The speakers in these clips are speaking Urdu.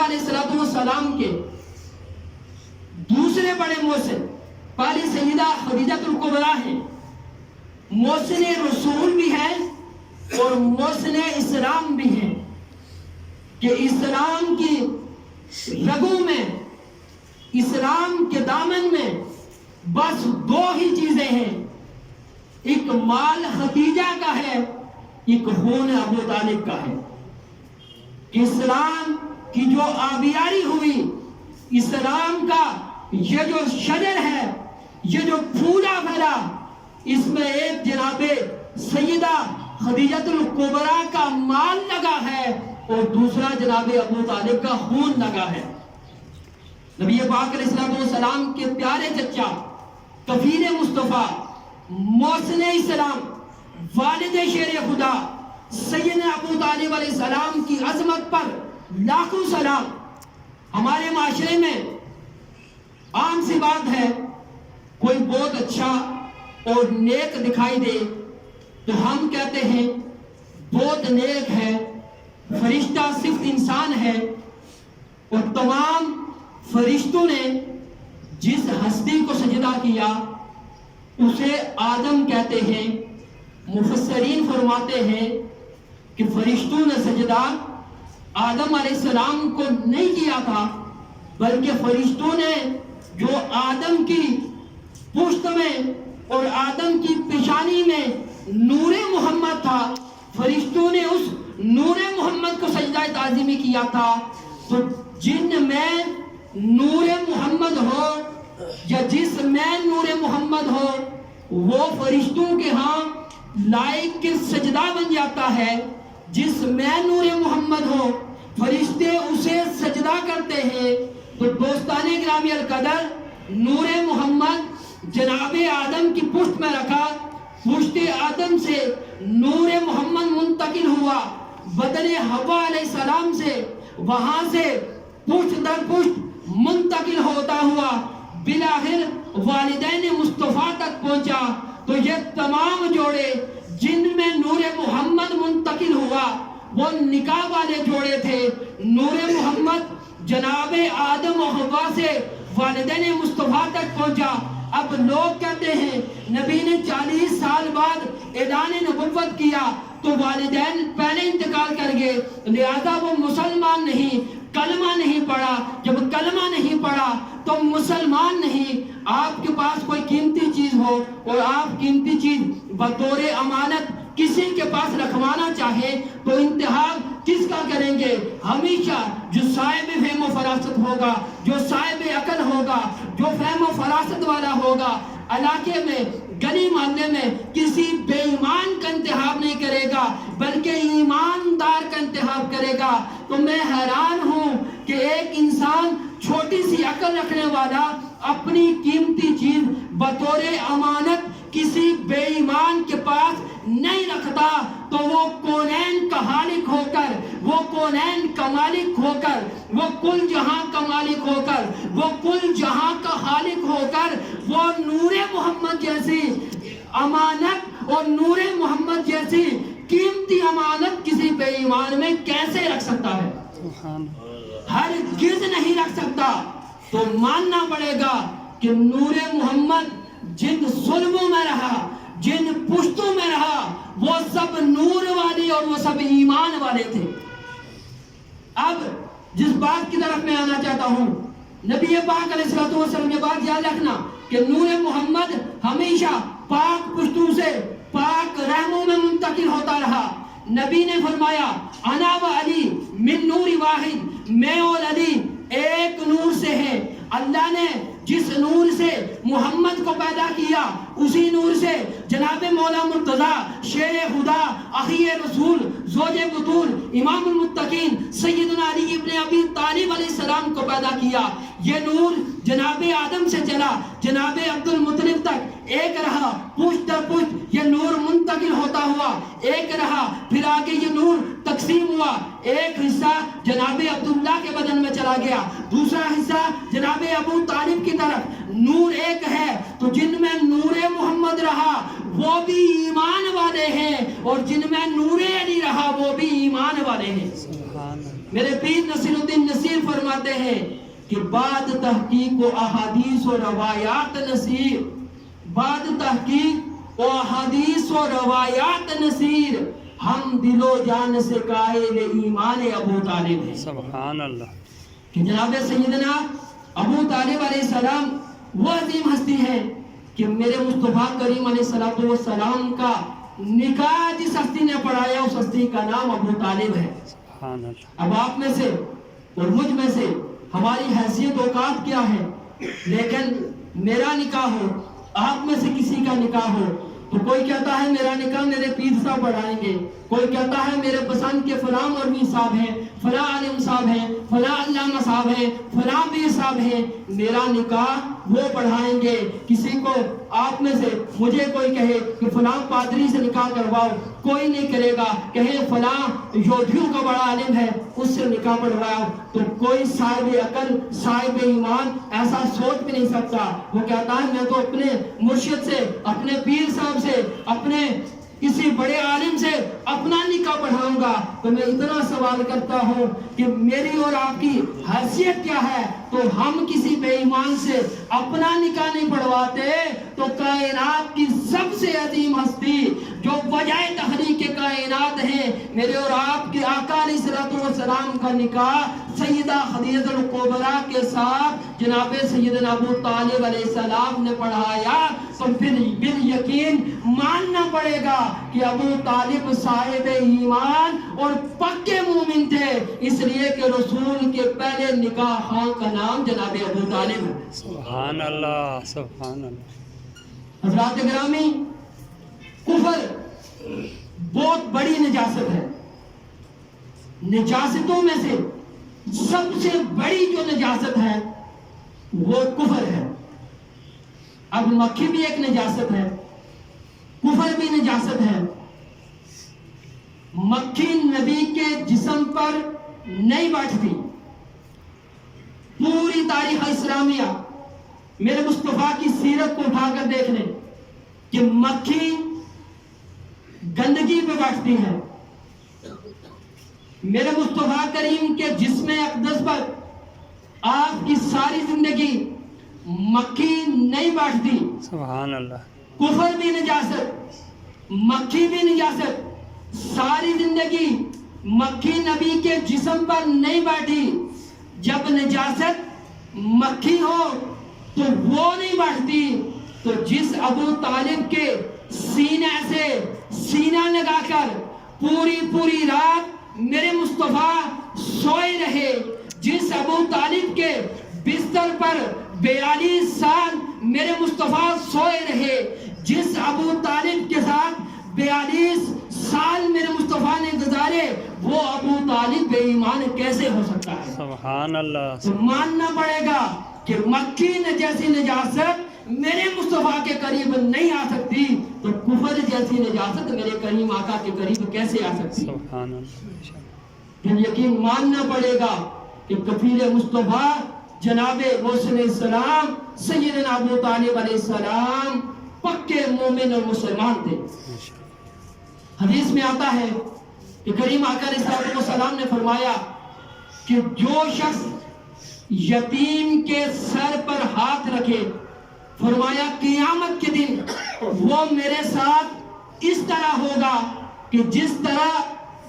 آقا علیہ السلام کے دوسرے بڑے محسن پہلی سیدہ خدیجہ الکبریٰ ہیں، محسن رسول بھی ہیں اور محسن اسلام بھی ہیں، کہ اسلام کی رگوں میں، اسلام کے دامن میں بس دو ہی چیزیں ہیں، ایک مال خدیجہ کا ہے، ایک خون ابو طالب کا ہے۔ اسلام کی جو آبیاری ہوئی، اسلام کا یہ جو شجر ہے، یہ جو پھولا پھیلا، اس میں ایک جناب سیدہ خدیجہ الکبریٰ کا مال لگا ہے اور دوسرا جناب ابو طالب کا خون لگا ہے۔ نبی پاک علیہ السلام کے پیارے چچا کفیل مصطفیٰ محسن اسلام والد شیر خدا سیدنا ابو طالب علیہ السلام کی عظمت پر لاکھوں سلام۔ ہمارے معاشرے میں عام سی بات ہے، کوئی بہت اچھا اور نیک دکھائی دے تو ہم کہتے ہیں بہت نیک ہے، فرشتہ صرف انسان ہے، اور تمام فرشتوں نے جس ہستی کو سجدہ کیا اسے آدم کہتے ہیں۔ مفسرین فرماتے ہیں کہ فرشتوں نے سجدہ آدم علیہ السلام کو نہیں کیا تھا، بلکہ فرشتوں نے جو آدم کی پشت میں اور آدم کی پیشانی میں نور محمد تھا، فرشتوں نے اس نور محمد کو سجدہ تعظیمی کیا تھا۔ تو جن میں نور محمد ہو یا جس میں نور محمد ہو وہ فرشتوں کے ہاں لائق کے سجدہ بن جاتا ہے۔ جس میں نور محمد ہو فرشتے اسے سجدہ کرتے ہیں۔ تو دوستان گرامی القدر، نور محمد جناب آدم کی پشت میں رکھا، پشت آدم سے نور محمد منتقل ہوا بدن حوا علیہ السلام سے، وہاں سے پشت در پشت منتقل ہوتا ہوا بالآخر والدین مصطفیٰ تک پہنچا۔ تو یہ تمام جوڑے جن میں نور محمد منتقل ہوا وہ نکاح والے جوڑے تھے۔ نور محمد جناب آدم و حوا سے والدین مصطفیٰ تک پہنچا۔ اب لوگ کہتے ہیں نبی نے 40 سال بعد اعلان نبوت کیا تو والدین پہلے انتقال کر گئے، لہذا وہ مسلمان نہیں، کلمہ نہیں پڑھا۔ جب کلمہ نہیں پڑھا تو مسلمان نہیں۔ آپ کے پاس کوئی قیمتی چیز ہو اور آپ قیمتی چیز بطور امانت کسی کے پاس رکھوانا چاہے تو انتخاب کس کا کریں گے؟ ہمیشہ جو صاحب فہم و فراست ہوگا، جو صاحب عقل ہوگا، جو فہم و فراست والا ہوگا، علاقے میں گلی محلے میں کسی بے ایمان کا انتخاب نہیں کرے گا بلکہ ایماندار کا انتخاب کرے گا۔ تو میں حیران ہوں کہ ایک انسان چھوٹی سی عقل رکھنے والا اپنی قیمتی چیز بطور امانت کسی بے ایمان کے پاس نہیں رکھتا تو وہ کونین کا خالق ہو کر، وہ کونین کا مالک ہو کر، وہ کل جہاں کا مالک ہو کر، وہ کل جہاں کا خالق ہو کر وہ نور محمد جیسی امانت اور نور محمد جیسی قیمتی امانت کسی بے ایمان میں کیسے رکھ سکتا ہے؟ ہرگز نہیں رکھ سکتا۔ تو ماننا پڑے گا کہ نور محمد جن ظلموں میں رہا، جن پشتوں میں رہا، وہ سب نور والے اور وہ سب ایمان والے تھے۔ اب جس بات کی طرف میں آنا چاہتا ہوں، نبی پاک علیہ السلام یہ بات یاد رکھنا کہ نور محمد ہمیشہ پاک پشتوں سے پاک رحموں میں منتقل ہوتا رہا۔ نبی نے فرمایا انا و علی من نور واحد، میں اور علی ایک نور سے ہے۔ اللہ نے جس نور سے محمد کو پیدا کیا اسی نور سے جناب مولا مرتضی شیر خدا اخی رسول زوج بطول امام المتقین سیدنا علی ابن ابی طالب علیہ السلام کو پیدا کیا۔ یہ نور جناب آدم سے چلا جناب عبد المطلب تک ایک رہا، پشت در پشت یہ نور منتقل ہوتا ہوا ایک رہا، پھر آگے یہ نور تقسیم ہوا، ایک حصہ جناب عبداللہ کے بدن میں چلا گیا، دوسرا حصہ جناب ابو طالب کی طرف۔ نور ایک ہے تو جن میں نور محمد رہا وہ بھی ایمان والے ہیں اور جن میں نور علی رہا وہ بھی ایمان والے ہیں۔ میرے پیر نصیر الدین نصیر فرماتے فرماتے ہیں کہ بعد تحقیق و احادیث و روایات نصیر، بعد تحقیق و احادیث و روایات نصیر، ہم دل و جان سے قائل ایمان ابو طالب ہیں۔ سبحان اللہ۔ کہ جناب سیدنا ابو طالب علیہ السلام وہ عظیم ہستی ہے کہ میرے مصطفیٰ کریم علیہ السلام کا نکاح جس ہستی نے پڑھایا اس ہستی کا نام ابو طالب ہے۔ سبحان اللہ۔ اب آپ میں سے اور مجھ میں سے ہماری حیثیت اوقات کیا ہے، لیکن میرا نکاح ہو، آپ میں سے کسی کا نکاح ہو تو کوئی کہتا ہے میرا نکاح میرے پیر صاحب پڑھائیں گے، کوئی کہتا ہے میرے پسند کے فلاں مولوی صاحب ہیں، فلاں عالم صاحب ہیں، فلاں علامہ صاحب ہیں، فلاں پیر صاحب ہیں، میرا نکاح وہ پڑھائیں گے۔ کسی کو آپ میں سے مجھے کوئی کہے کہ فلاں پادری سے نکاح کرواؤ، کوئی نہیں کرے گا۔ کہے فلاں یودھیوں کا بڑا عالم ہے اس سے نکاح پڑھواؤ، تو کوئی صاحب عقل صاحب ایمان ایسا سوچ بھی نہیں سکتا۔ وہ کہتا ہے میں تو اپنے مرشد سے، اپنے پیر صاحب سے، اپنے کسی بڑے عالم سے اپنا نکاح پڑھاؤں گا۔ تو میں اتنا سوال کرتا ہوں کہ میری اور آپ کی حیثیت کیا ہے؟ تو ہم کسی بے ایمان سے اپنا نکاح نہیں پڑھواتے تو کائنات کی سب سے عظیم ہستی جو وجہ تخلیق کائنات ہے، میرے اور آپ کے آقا علیہ السلام کا نکاح سیدہ خدیجہ الکبریٰ کے ساتھ جناب سیدنا ابو طالب علیہ السلام نے پڑھایا، تو پھر بالیقین ماننا پڑے گا کہ ابو طالب صاحب ایمان اور پکے مومن تھے، اس لیے کہ رسول کے پہلے نکاح خان کا نام جناب ابو طالب ہے۔ سبحان اللہ، سبحان اللہ۔ حضرات گرامی، کفر بہت بڑی نجاست ہے، نجاستوں میں سے سب سے بڑی جو نجاست ہے وہ کفر ہے۔ اب مکھی بھی ایک نجاست ہے، کفر بھی نجاست ہے۔ مکھی نبی کے جسم پر نہیں بیٹھتی۔ پوری تاریخ اسلامیہ میرے مصطفیٰ کی سیرت کو اٹھا کر دیکھ لیں کہ مکھی گندگی پہ بیٹھتی ہے۔ میرے مصطفیٰ کریم کے جسم اقدس پر آپ کی ساری زندگی مکھی نہیں بیٹھتی۔ سبحان اللہ۔ کفر بھی نجاست، مکھی بھی نجاست، ساری زندگی مکھی نبی کے جسم پر نہیں بیٹھی۔ جب نجاست مکھی ہو تو وہ نہیں بیٹھتی، تو جس ابو طالب کے سینے سے سینہ لگا کر پوری رات میرے مصطفیٰ سوئے رہے، جس ابو طالب کے بستر پر 42 سال میرے مصطفیٰ سوئے رہے، جس ابو طالب کے ساتھ 42 سال میرے مصطفیٰ نے گزارے، وہ ابو طالب بے ایمان کیسے ہو سکتا ہے؟ سبحان اللہ۔ تو ماننا پڑے گا کہ مکھی جیسی نجاست میرے مصطفیٰ کے قریب نہیں آ سکتی، تو کفر جیسی نجاست میرے کریم آقا کے قریب کیسے آ سکتی؟ سبحان اللہ۔ پھر یقین ماننا پڑے گا کہ کفیل مصطفیٰ جناب محسن السلام سیدنا ابو طالب علیہ السلام پکے مومن اور مسلمان تھے۔ حدیث میں آتا ہے کہ کریم آقا علیہ السلام نے فرمایا کہ جو شخص یتیم کے سر پر ہاتھ رکھے، فرمایا قیامت کے دن وہ میرے ساتھ اس طرح ہوگا کہ جس طرح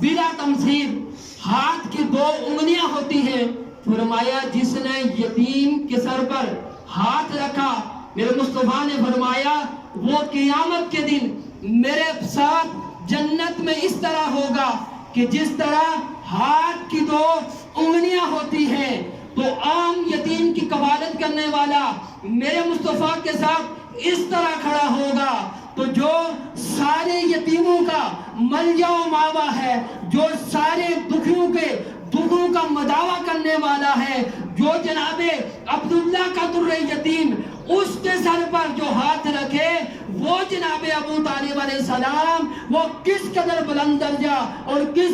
بلا تمثیل ہاتھ کی 2 انگلیاں ہوتی ہیں، فرمایا جس نے یتیم کے سر پر ہاتھ رکھا، میرے مصطفیٰ نے فرمایا وہ قیامت کے دن میرے ساتھ جنت میں اس طرح ہوگا کہ جس طرح ہاتھ کی 2 انگلیاں ہوتی ہیں۔ تو عام یتیم کی کفالت کرنے والا میرے مصطفیٰ کے ساتھ اس طرح کھڑا ہوگا، تو جو سارے یتیموں کا ملجا و ماوا ہے، جو سارے دکھوں کا مداوع کرنے والا ہے، جو جناب عبداللہ کا در یتیم اس کے سر پر جو ہاتھ رکھے، وہ جناب ابو طالب علیہ السلام وہ کس قدر بلند درجہ اور کس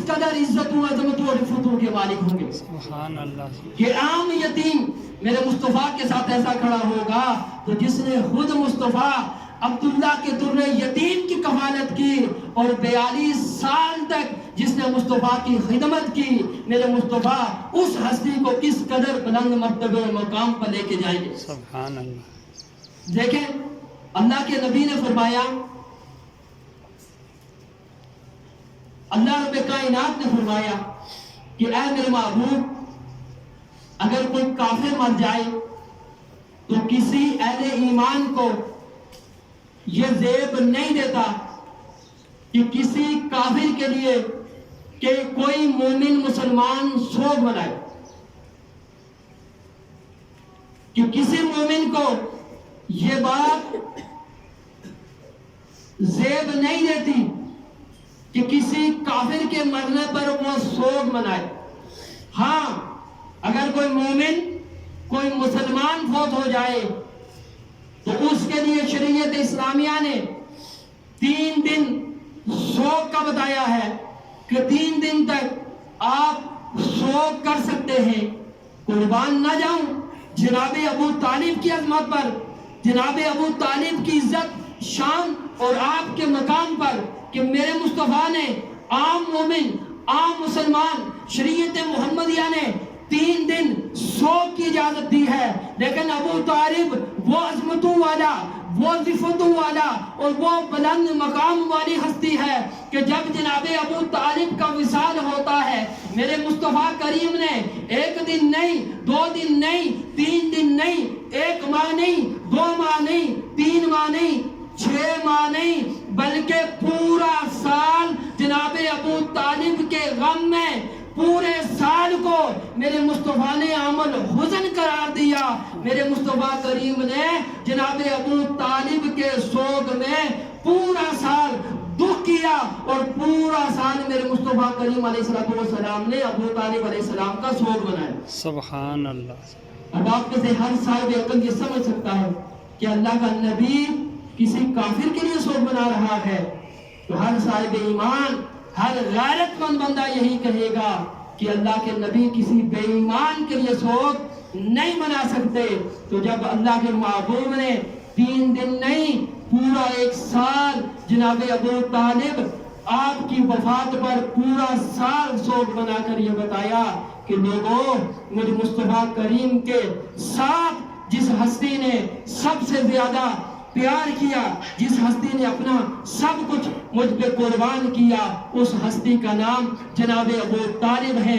قدر عزت و عظمت و رفعت کے مالک ہوں گے۔ سبحان اللہ۔ کہ عام یتیم میرے مصطفیٰ کے ساتھ ایسا کھڑا ہوگا، تو جس نے خود مصطفیٰ عبداللہ کے در یتیم کی کفالت کی اور 42 سال تک جس نے مصطفیٰ کی خدمت کی، میرے مصطفیٰ اس ہستی کو کس قدر بلند مرتبہ مقام پر لے کے جائیں گے۔ سبحان اللہ۔ دیکھیں اللہ کے نبی نے فرمایا، اللہ رب کائنات نے فرمایا کہ اے میرے محبوب، اگر کوئی کافر مر جائے تو کسی اہل ایمان کو یہ زیب نہیں دیتا کہ کسی کافر کے لیے کہ کوئی مومن مسلمان سوگ منائے، کہ کسی مومن کو یہ بات زیب نہیں دیتی کہ کسی کافر کے مرنے پر وہ سوگ منائے۔ ہاں اگر کوئی مومن کوئی مسلمان فوت ہو جائے تو اس کے لیے شریعت اسلامیہ نے 3 دن سوگ کا بتایا ہے کہ 3 دن تک آپ سوگ کر سکتے ہیں۔ قربان نہ جاؤں جناب ابو طالب کی عظمت پر، جناب ابو طالب کی عزت شان اور آپ کے مقام پر کہ میرے مصطفیٰ نے عام مومن عام مسلمان شریعت محمدیہ نے 3 دن سوگ کی اجازت دی ہے، لیکن ابو طالب وہ عظمتوں والا، وہ صفتوں والا اور وہ بلند مقام والی ہستی ہے کہ جب جناب ابو طالب کا وصال ہوتا ہے، میرے مصطفیٰ کریم نے 1 دن نہیں، 2 دن نہیں، 3 دن نہیں، 1 ماہ نہیں، 2 ماہ نہیں، 3 ماہ نہیں، 6 ماہ نہیں، بلکہ پورا سال جناب ابو طالب کے غم میں پورے سال کو میرے مصطفیٰ نے عامل حزن قرار دیا۔ میرے مصطفیٰ کریم نے جناب ابو طالب کے سوگ میں پورا سال دکھ کیا اور پورا سال میرے مصطفیٰ کریم علیہ السلام نے ابو طالب علیہ السلام کا سوگ منایا۔ سبحان اللہ۔ اب آپ میں سے ہر صاحب عقل یہ سمجھ سکتا ہے کہ اللہ کا نبی کسی کافر کے لیے سوگ منا رہا ہے، تو ہر صاحب ایمان ہر غیرت مند بندہ یہی کہے گا کہ اللہ کے نبی کسی بے ایمان کے لیے سوگ نہیں منا سکتے۔ تو جب اللہ کے محبوب نے 3 دن نہیں پورا 1 سال جناب ابو طالب آپ کی وفات پر پورا سال سوگ منا کر یہ بتایا کہ لوگوں، مجھ مصطفیٰ کریم کے ساتھ جس ہستی نے سب سے زیادہ پیار کیا، جس ہستی نے اپنا سب کچھ مجھ پہ قربان کیا، اس ہستی کا نام جناب ابو طالب ہے۔